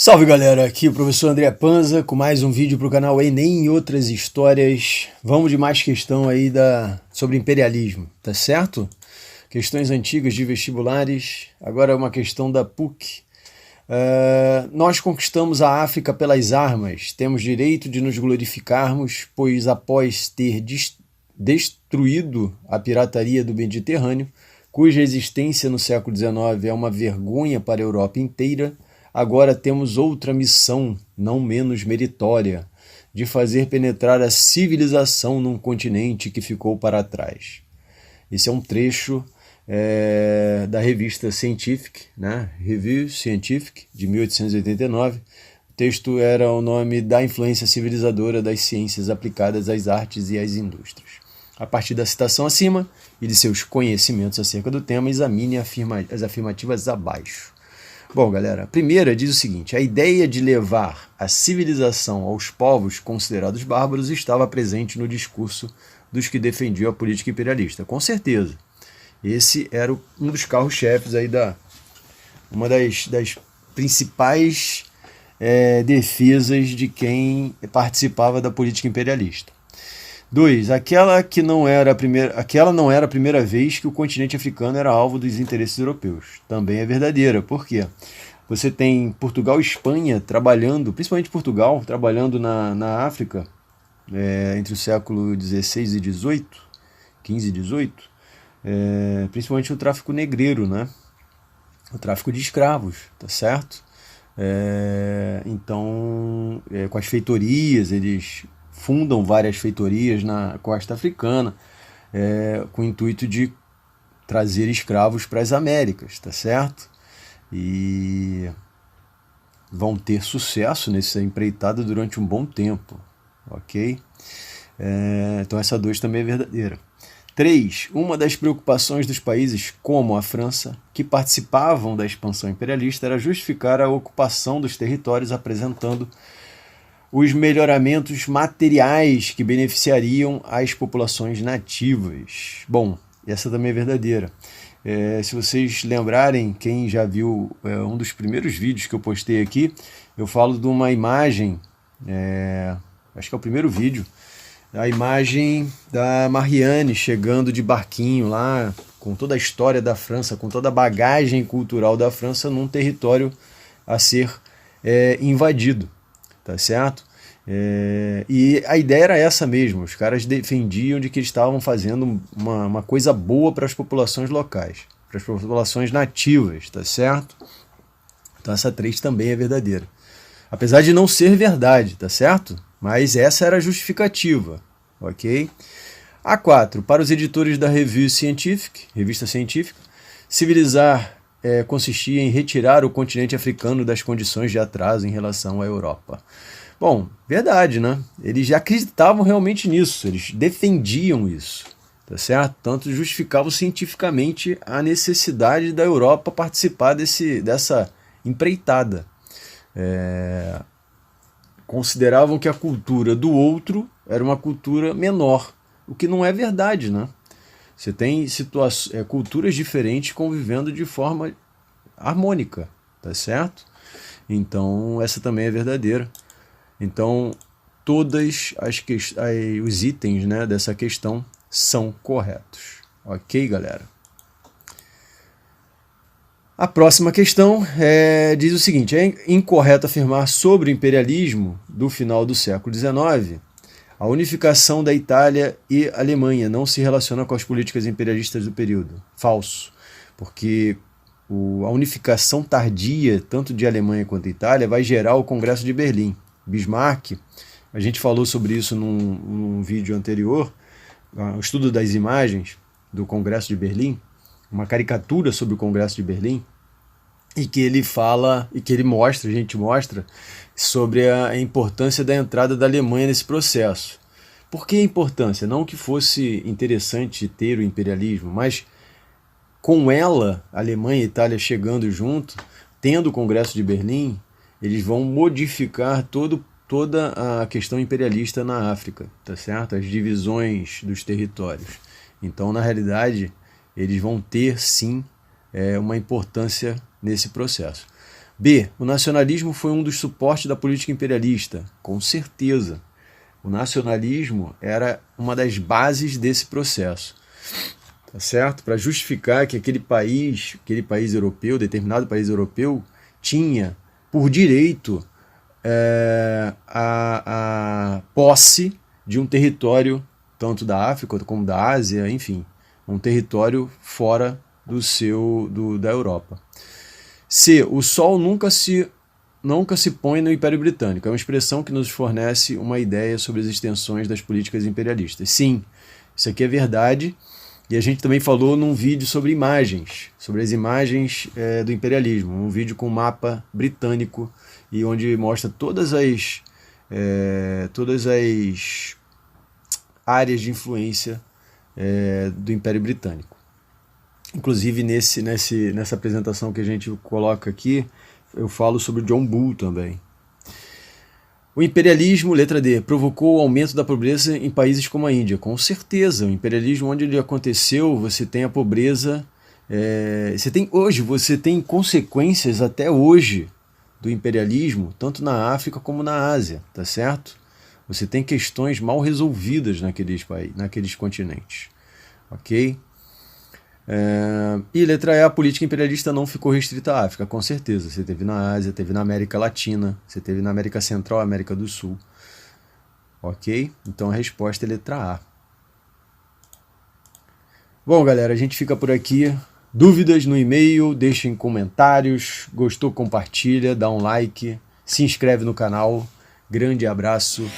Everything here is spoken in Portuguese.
Salve galera, aqui é o professor André Panza com mais um vídeo para o canal Enem e outras histórias. Vamos de mais questão aí sobre imperialismo, tá certo? Questões antigas de vestibulares, agora uma questão da PUC. Nós conquistamos a África pelas armas, temos direito de nos glorificarmos, pois após ter destruído a pirataria do Mediterrâneo, cuja existência no século XIX é uma vergonha para a Europa inteira, agora temos outra missão, não menos meritória, de fazer penetrar a civilização num continente que ficou para trás. Esse é um trecho da revista Scientific, né? Review Scientific, de 1889. O texto era o nome da influência civilizadora das ciências aplicadas às artes e às indústrias. A partir da citação acima e de seus conhecimentos acerca do tema, examine as afirmativas abaixo. Bom, galera, a primeira diz o seguinte: a ideia de levar a civilização aos povos considerados bárbaros estava presente no discurso dos que defendiam a política imperialista. Com certeza. Esse era um dos carros-chefes aí uma das principais defesas de quem participava da política imperialista. 2. Aquela não era a primeira vez que o continente africano era alvo dos interesses europeus. Também é verdadeira. Por quê? Você tem Portugal e Espanha trabalhando, principalmente Portugal, trabalhando na África entre o século XVI e XVIII, XV e XVIII, principalmente o tráfico negreiro, né? O tráfico de escravos, tá certo? Então, com as feitorias, eles fundam várias feitorias na costa africana com o intuito de trazer escravos para as Américas, tá certo? E vão ter sucesso nessa empreitada durante um bom tempo, ok? Então essa 2 também é verdadeira. 3. Uma das preocupações dos países como a França, que participavam da expansão imperialista, era justificar a ocupação dos territórios apresentando os melhoramentos materiais que beneficiariam as populações nativas. Bom, essa também é verdadeira. Se vocês lembrarem, quem já viu um dos primeiros vídeos que eu postei aqui, eu falo de uma imagem, acho que é o primeiro vídeo, a imagem da Marianne chegando de barquinho lá, com toda a história da França, com toda a bagagem cultural da França num território a ser invadido. Tá certo? E a ideia era essa mesmo, os caras defendiam de que eles estavam fazendo uma coisa boa para as populações locais, para as populações nativas, tá certo? Então essa 3 também é verdadeira. Apesar de não ser verdade, tá certo? Mas essa era a justificativa, ok? A 4, para os editores da revista científica, civilizar consistia em retirar o continente africano das condições de atraso em relação à Europa. Bom, verdade, né? Eles já acreditavam realmente nisso, eles defendiam isso, tá certo? Tanto justificavam cientificamente a necessidade da Europa participar dessa empreitada. Consideravam que a cultura do outro era uma cultura menor, o que não é verdade, né? Você tem culturas diferentes convivendo de forma harmônica, tá certo? Então, essa também é verdadeira. Então, todos os itens, né, dessa questão são corretos. Ok, galera? A próxima questão diz o seguinte: é incorreto afirmar sobre o imperialismo do final do século XIX a unificação da Itália e Alemanha não se relaciona com as políticas imperialistas do período. Falso, porque a unificação tardia, tanto de Alemanha quanto de Itália, vai gerar o Congresso de Berlim. Bismarck, a gente falou sobre isso num vídeo anterior, o estudo das imagens do Congresso de Berlim, uma caricatura sobre o Congresso de Berlim, e que ele fala, e que a gente mostra sobre a importância da entrada da Alemanha nesse processo. Por que a importância? Não que fosse interessante ter o imperialismo, mas com ela, a Alemanha e a Itália chegando junto, tendo o Congresso de Berlim, eles vão modificar toda a questão imperialista na África, tá certo? As divisões dos territórios. Então, na realidade, eles vão ter, sim, uma importância nesse processo. B. O nacionalismo foi um dos suportes da política imperialista. Com certeza. O nacionalismo era uma das bases desse processo. Tá certo? Para justificar que aquele país europeu, determinado país europeu, tinha por direito a posse de um território, tanto da África como da Ásia, enfim, um território fora da Europa. C. O sol nunca se põe no Império Britânico. É uma expressão que nos fornece uma ideia sobre as extensões das políticas imperialistas. Sim, isso aqui é verdade. E a gente também falou num vídeo sobre imagens, sobre as imagens do imperialismo, um vídeo com um mapa britânico e onde mostra todas as áreas de influência do Império Britânico. Inclusive nessa apresentação que a gente coloca aqui, eu falo sobre John Bull também. O imperialismo, letra D, provocou o aumento da pobreza em países como a Índia. Com certeza, o imperialismo, onde ele aconteceu, você tem a pobreza. Você tem consequências até hoje do imperialismo, tanto na África como na Ásia, tá certo? Você tem questões mal resolvidas naqueles continentes, ok? E letra E, a política imperialista não ficou restrita à África, com certeza. Você teve na Ásia, teve na América Latina, você teve na América Central, América do Sul. Ok? Então a resposta é letra A. Bom, galera, a gente fica por aqui. Dúvidas no e-mail, deixem comentários. Gostou, compartilha, dá um like, se inscreve no canal. Grande abraço.